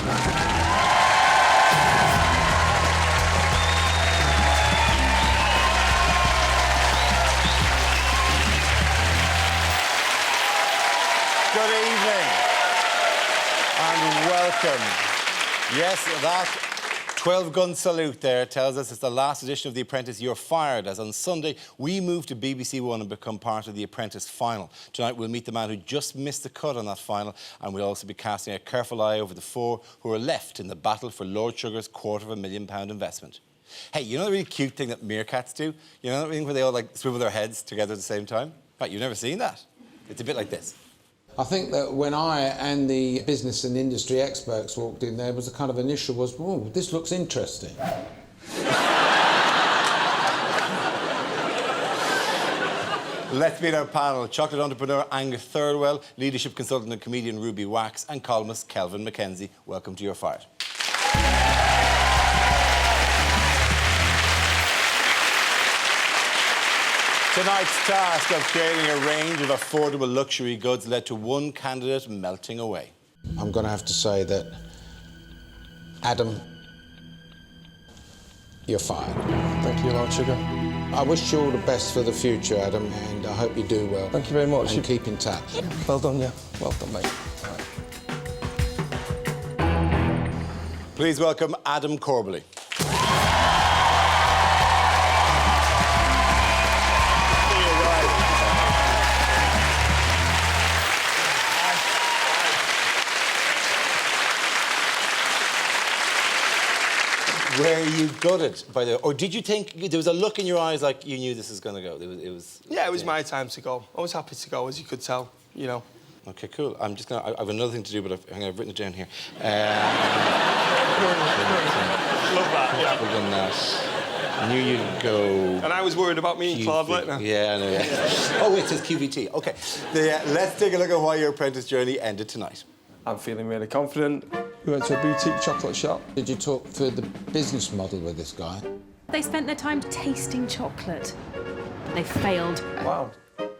Good evening and welcome. Yes, that 12-gun salute there tells us it's the last edition of The Apprentice. You're fired, as on Sunday we moved to BBC One and become part of The Apprentice final. Tonight we'll meet the man who just missed the cut on that final, and we'll also be casting a careful eye over the four who are left in the battle for Lord Sugar's £250,000 investment. Hey, you know the really cute thing that meerkats do? You know that thing where they all like swivel their heads together at the same time? Right, you've never seen that? It's a bit like this. I think that when I and the business and industry experts walked in, there was a kind of initial was, oh, this looks interesting. Let's meet our panel. Chocolate entrepreneur Angus Thirlwell, leadership consultant and comedian Ruby Wax, and columnist Kelvin McKenzie. Welcome to Your Fired. Tonight's task of creating a range of affordable luxury goods led to one candidate melting away. I'm going to have to say that, Adam, you're fired. Thank you, Lord Sugar. I wish you all the best for the future, Adam, and I hope you do well. Thank you very much. And keep in touch. Well done, yeah. Well done, mate. All right. Please welcome Adam Corbally. Were you gutted by the... Or did you think... There was a look in your eyes like you knew this was going to go? Yeah, it was my time to go. I was happy to go, as you could tell, you know. OK, cool. I'm just going to... I have another thing to do, but I've written it down here. Love that, yeah. Other than that, I knew you'd go... And I was worried about me and Claude Littner. Yeah, I know, yeah. Oh, it says QVT. OK. Let's take a look at why your apprentice journey ended tonight. I'm feeling really confident. We went to a boutique chocolate shop. Did you talk through the business model with this guy? They spent their time tasting chocolate. They failed. Wow.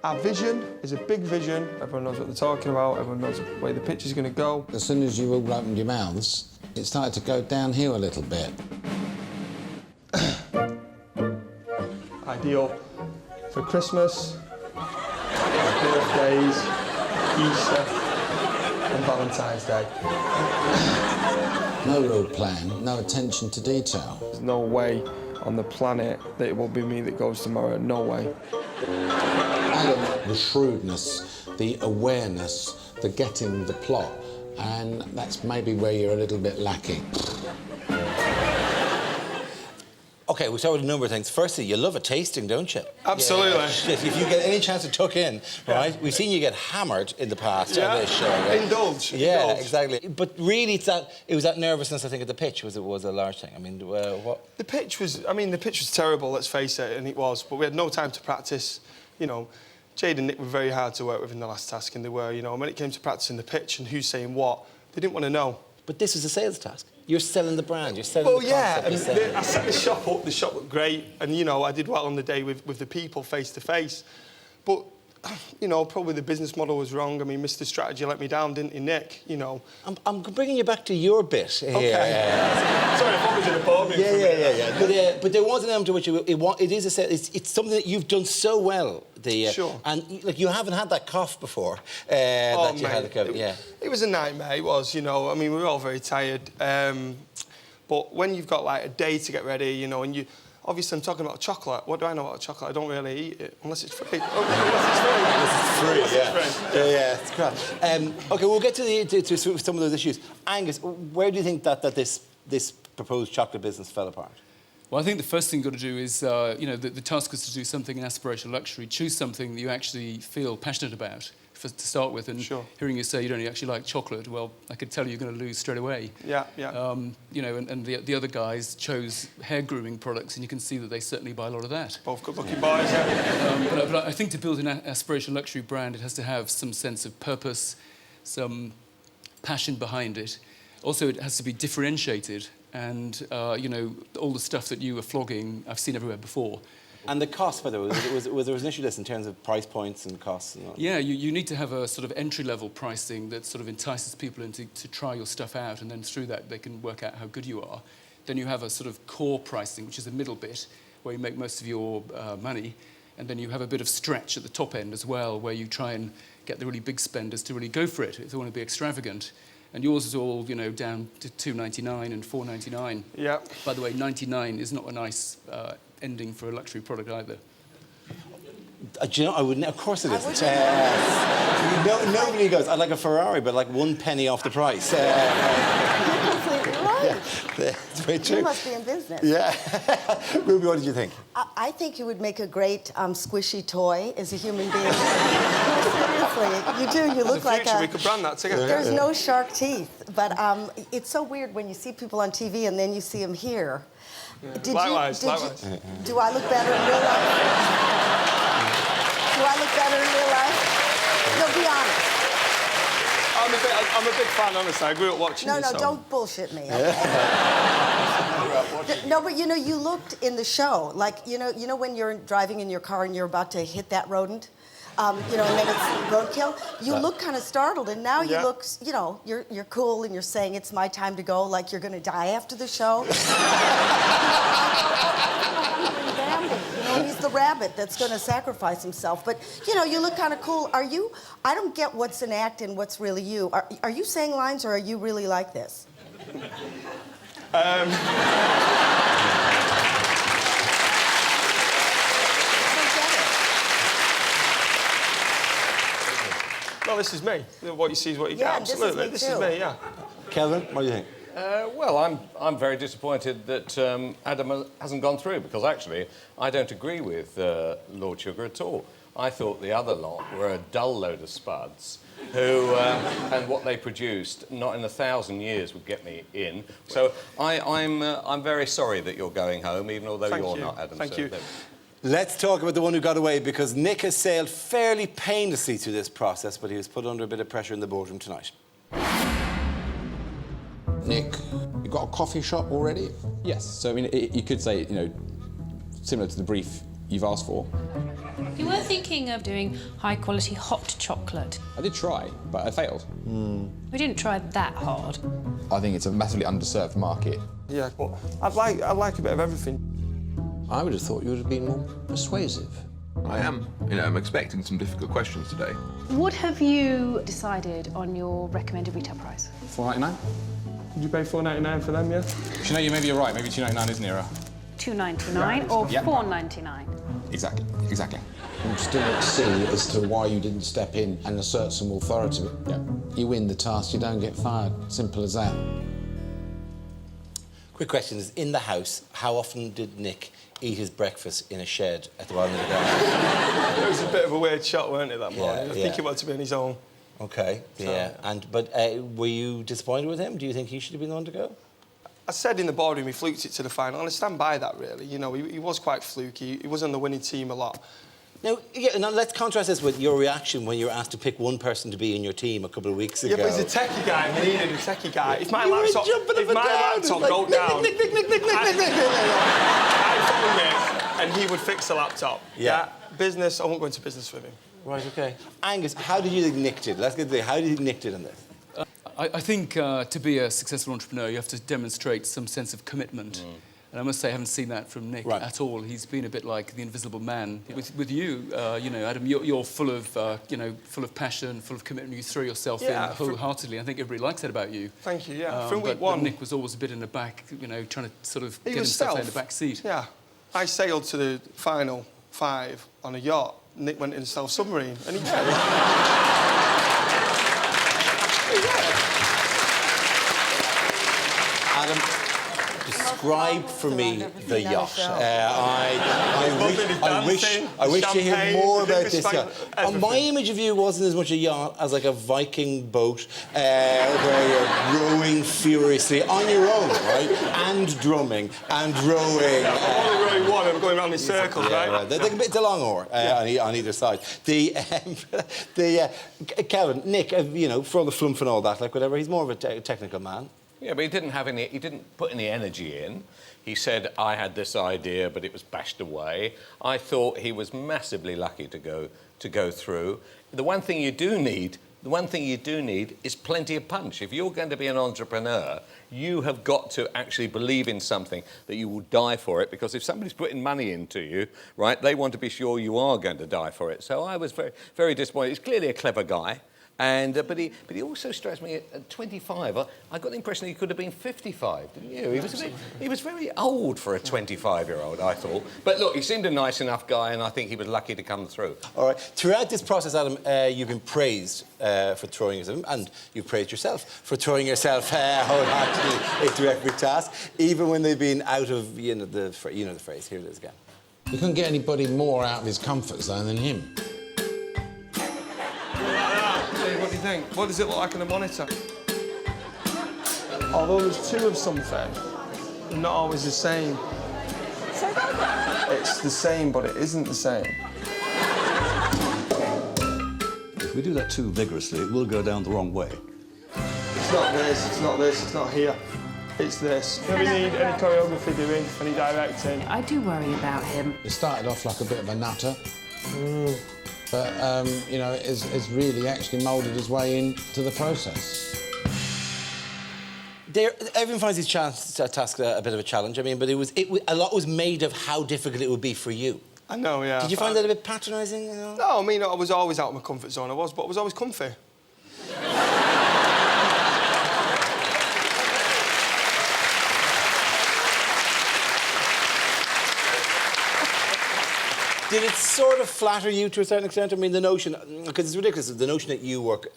Our vision is a big vision. Everyone knows what they're talking about. Everyone knows the way the picture's going to go. As soon as you all opened your mouths, it started to go downhill a little bit. Ideal for Christmas, birthdays, Easter, and Valentine's Day. No real plan, no attention to detail. There's no way on the planet that it will be me that goes tomorrow. No way. Adam, the shrewdness, the awareness, the getting the plot, and that's maybe where you're a little bit lacking. OK, we'll start with a number of things. Firstly, you love a tasting, don't you? Absolutely. Yeah. If you get any chance to tuck in, right? Yeah. We've seen you get hammered in the past on this show. Right? Indulge. Yeah, Indulge. Exactly. But really, it was that nervousness, I think, at the pitch was a large thing. I mean, what? The pitch was terrible, let's face it, and it was. But we had no time to practice. You know, Jade and Nick were very hard to work with in the last task, and they were, you know. And when it came to practicing the pitch and who's saying what, they didn't want to know. But this was a sales task. You're selling the brand, you're selling the concept. Well, yeah, I set the shop up, the shop looked great, and, you know, I did well on the day with the people face to face. But, you know, probably the business model was wrong. I mean, Mr. Strategy let me down, didn't he, Nick? You know. I'm bringing you back to your bit. OK. Yeah. Sorry, I thought it was in a boardroom. Yeah. But there was an element to which it's something that you've done so well. Sure. And like you haven't had that cough before. That you had the COVID. Yeah. It was a nightmare. It was. You know. I mean, we were all very tired. But when you've got like a day to get ready, you know, and you obviously I'm talking about chocolate. What do I know about chocolate? I don't really eat it unless it's free. Unless it's free. Yeah, it's crap. OK, we'll get to some of those issues. Angus, where do you think that this proposed chocolate business fell apart? Well, I think the first thing you've got to do is, you know, the task is to do something in aspirational luxury. Choose something that you actually feel passionate about to start with. And sure. Hearing you say you don't actually like chocolate, well, I could tell you're going to lose straight away. Yeah. You know, and the other guys chose hair grooming products, and you can see that they certainly buy a lot of that. Both good-looking boys, yeah. But I think to build an aspirational luxury brand, it has to have some sense of purpose, some passion behind it. Also, it has to be differentiated. And, you know, all the stuff that you were flogging, I've seen everywhere before. And the cost, by the way, was there an issue list in terms of price points and costs? And all? Yeah, you need to have a sort of entry-level pricing that sort of entices people into to try your stuff out, and then through that they can work out how good you are. Then you have a sort of core pricing, which is a middle bit, where you make most of your money, and then you have a bit of stretch at the top end as well, where you try and get the really big spenders to really go for it if they want to be extravagant. And yours is all, you know, down to $2.99 and $4.99. Yeah. By the way, 99 is not a nice ending for a luxury product either. Do you know, I wouldn't. Of course it isn't. Nobody goes, I'd like a Ferrari, but like 1 penny off the price. You're completely right. That's very true. You must be in business. Yeah. Ruby, what did you think? I think you would make a great squishy toy as a human being. No, seriously, you do. You look like a... We could brand that together. There's no shark teeth, but it's so weird when you see people on TV and then you see them here. Yeah. Likewise. Do I look better in real life? Do I look better in real life? No, be honest. I'm a big fan, honestly. I grew up watching No, you, no, so. don't bullshit me. Okay? No, but you know, you looked in the show like you know when you're driving in your car and you're about to hit that rodent, you know, and then it's roadkill. You look kind of startled, and now you look, you know, you're cool and you're saying it's my time to go, like you're going to die after the show. You know, he's the rabbit that's going to sacrifice himself. But you know, you look kind of cool. Are you? I don't get what's an act and what's really you. Are you saying lines or are you really like this? No, this is me. What you see is what you get. Yeah, Absolutely. this This is is me me, yeah. Kelvin, what do you think? Well, I'm very disappointed that Adam hasn't gone through, because actually I don't agree with Lord Sugar at all. I thought the other lot were a dull load of spuds who, and what they produced, not in 1,000 years would get me in. So I'm very sorry that you're going home, even although you're not, Adam. Thank you. Let's talk about the one who got away, because Nick has sailed fairly painlessly through this process, but he was put under a bit of pressure in the boardroom tonight. Nick, you got a coffee shop already? Yes, so I mean, you could say, you know, similar to the brief you've asked for. You were thinking of doing high-quality hot chocolate. I did try, but I failed. We didn't try that hard. I think it's a massively underserved market. Yeah, but I'd like a bit of everything. I would have thought you would have been more persuasive. I am. You know, I'm expecting some difficult questions today. What have you decided on your recommended retail price? $4.99? Did you pay $4.99 for them, yeah? You know, maybe you're right. Maybe $2.99 is nearer. $2.99 or Yep. $4.99? Exactly. I'm still at sea as to why you didn't step in and assert some authority. Yeah. You win the task, you don't get fired. Simple as that. Quick question is, in the house, how often did Nick eat his breakfast in a shed at the bottom of the garden? It was a bit of a weird shot, weren't it, that morning? I think he wanted to be on his own. OK, yeah. But were you disappointed with him? Do you think he should have been the one to go? I said in the boardroom he fluked it to the final, and I stand by that, really. You know, he was quite fluky. He was on the winning team a lot. Now, now, let's contrast this with your reaction when you were asked to pick one person to be in your team a couple of weeks ago. Yeah, but he's a techie guy, and we needed a techie guy. If my You were laptop, jumping up if and my down. laptop Like, go down, Nick. I'd phone Nick, and he would fix the laptop. Yeah. Business, I won't go into business with him. Right, OK. Angus, how did you think Nick did? Let's get to how did you think Nick did on this? I think to be a successful entrepreneur, you have to demonstrate some sense of commitment. And I must say, I haven't seen that from Nick at all. He's been a bit like the Invisible Man. With you, you know, Adam, you're full of, you know, full of passion, full of commitment. You throw yourself in wholeheartedly. I think everybody likes that about you. Thank you. Yeah. From week but one, Nick was always a bit in the back, you know, trying to sort of he get was himself in the back seat. Yeah. I sailed to the final 5 on a yacht. Nick went in a stealth-submarine, and he did. Adam, describe for me the yacht. I wish to hear more about this yacht. My image of you wasn't as much a yacht as like a Viking boat where you're rowing furiously on your own, right? And drumming and rowing. I'm only rowing one, I'm going around in circles, right? It's a long oar on either side. Kelvin, Nick, you know, for all the flump and all that, like whatever, he's more of a technical man. Yeah, but he didn't have any. He didn't put any energy in. He said, "I had this idea, but it was bashed away." I thought he was massively lucky to go through. The one thing you do need is plenty of punch. If you're going to be an entrepreneur, you have got to actually believe in something that you will die for it. Because if somebody's putting money into you, right, they want to be sure you are going to die for it. So I was very, very disappointed. He's clearly a clever guy. And but he also strikes me at 25. I got the impression he could have been 55, didn't you? He was very old for a 25-year-old, I thought. But look, he seemed a nice enough guy, and I think he was lucky to come through. All right. Throughout this process, Adam, you've been praised for throwing yourself, and you've praised yourself for throwing yourself wholeheartedly into every task, even when they've been out of the phrase. Here it is again. You couldn't get anybody more out of his comfort zone than him. What do you think? What does it look like on a monitor? Although there's two of something, they're not always the same. It's the same, but it isn't the same. If we do that too vigorously, it will go down the wrong way. It's not this, it's not this, it's not here. It's this. Do we need any choreography doing, any directing? I do worry about him. It started off like a bit of a nutter. But, you know, it's really actually moulded his way into the process. Everyone finds his task a bit of a challenge. I mean, but a lot was made of how difficult it would be for you. I know, yeah. Did you find that a bit patronising? You know? No, I mean, I was always out of my comfort zone, but I was always comfy. Did it sort of flatter you to a certain extent? I mean, the notion, because it's ridiculous, the notion that you work,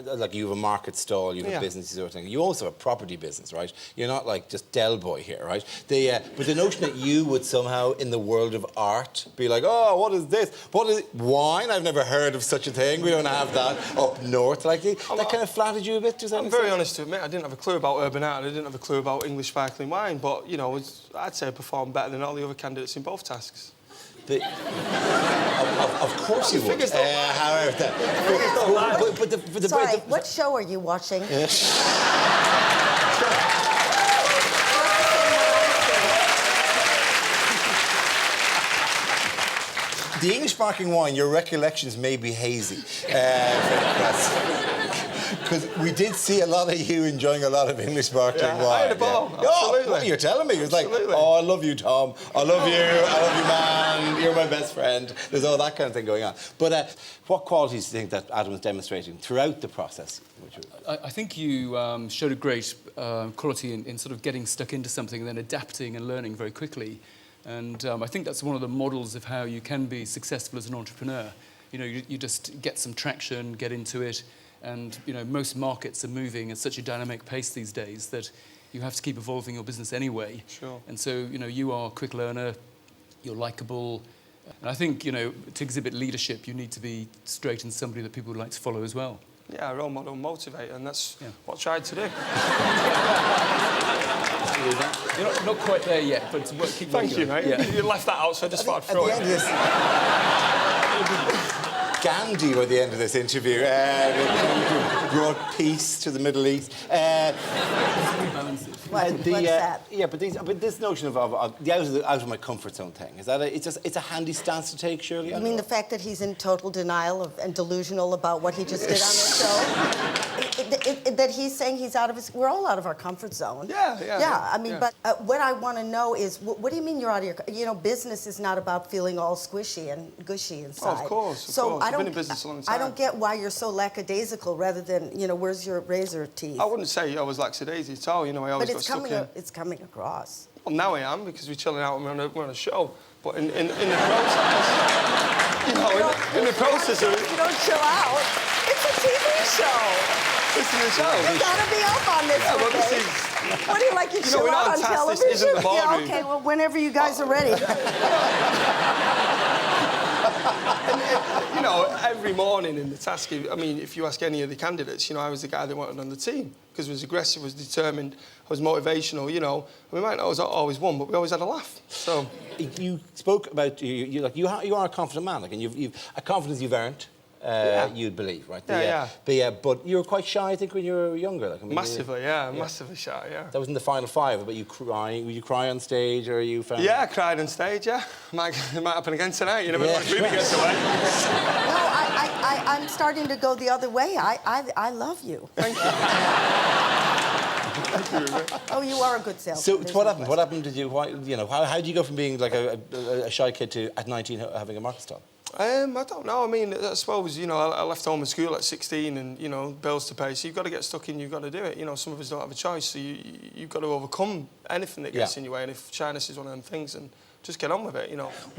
like you have a market stall, you have a business sort of thing. You also have a property business, right? You're not like just Del Boy here, right? But the notion that you would somehow, in the world of art, be like, oh, what is this? What is wine? I've never heard of such a thing. We don't have that up north. Like, that kind of flattered you a bit to a certain extent? I'm very honest to admit, I didn't have a clue about urban art. I didn't have a clue about English sparkling wine. But, you know, I'd say I performed better than all the other candidates in both tasks. Of course you would. However, Sorry, what show are you watching? The English sparkling wine, your recollections may be hazy. Because we did see a lot of you enjoying a lot of English sparkling wine. I had a ball, absolutely. Oh, what you're telling me. It was like, oh, I love you, Tom. I love you, man. You're my best friend. There's all that kind of thing going on. But what qualities do you think that Adam was demonstrating throughout the process? I think you showed a great quality in sort of getting stuck into something and then adapting and learning very quickly. And I think that's one of the models of how you can be successful as an entrepreneur. You know, you just get some traction, get into it, and, you know, most markets are moving at such a dynamic pace these days that you have to keep evolving your business anyway. Sure. And so, you know, you are a quick learner, you're likeable, and I think, you know, to exhibit leadership, you need to be straight and somebody that people would like to follow as well. Yeah, role model, motivator, and that's what I tried to do. You're not quite there yet, but keep Thank you, mate. Yeah. You left that out, so I just thought I'd throw it. Gandhi by the end of this interview brought peace to the Middle East. What's that? Yeah, but this notion of the out of my comfort zone thing, is that it's a handy stance to take, surely? You mean the fact that he's in total denial and delusional about what he just did on the show? That he's saying he's out of his... We're all out of our comfort zone. Yeah, I mean, but what I want to know is, what do you mean you're out of your... You know, business is not about feeling all squishy and gushy inside. Oh, of course. I've been in business a long time. I don't get why you're so lackadaisical rather than, you know, where's your razor teeth? I wouldn't say I was lackadaisy at all. You know, I always got stuck in. It's coming across. Well, now I am, because we're chilling out and we're on a show. But in the process, you know, in the process of it... You don't chill out. It's a TV show. This is a show. You gotta be up on this, well, okay? this is... What do you like? You chill we're out not on task, television? this isn't the ballroom. Yeah, okay, well, whenever you guys are ready. You know, every morning in the task, I mean, if you ask any of the candidates, you know, I was the guy they wanted on the team because I was aggressive, I was determined, I was motivational, you know. We might not always won, but we always had a laugh, so... You spoke about, you are a confident man, like, and you've a confidence you've earned. you'd believe, right? But you were quite shy, I think, when you were younger. Like, I mean, Massively, massively shy, yeah. That was in the final five, but you cry. Would you cry on stage, or you found? Yeah, I cried on stage. Yeah, it might happen again tonight. You never know if really gets away. No, I'm starting to go the other way. I love you. Thank you. Oh, you are a good salesman. So There's what no happened? question. What happened? Did you? Why, you know, how did you go from being like a shy kid to at 19 having a market stall? I don't know. I mean, I suppose, you know, I left home at school at 16 and, you know, bills to pay. So you've got to get stuck in, you've got to do it. You know, some of us don't have a choice. So you've got to overcome anything that gets in your way. And if shyness is one of them things, and just get on with it, you know.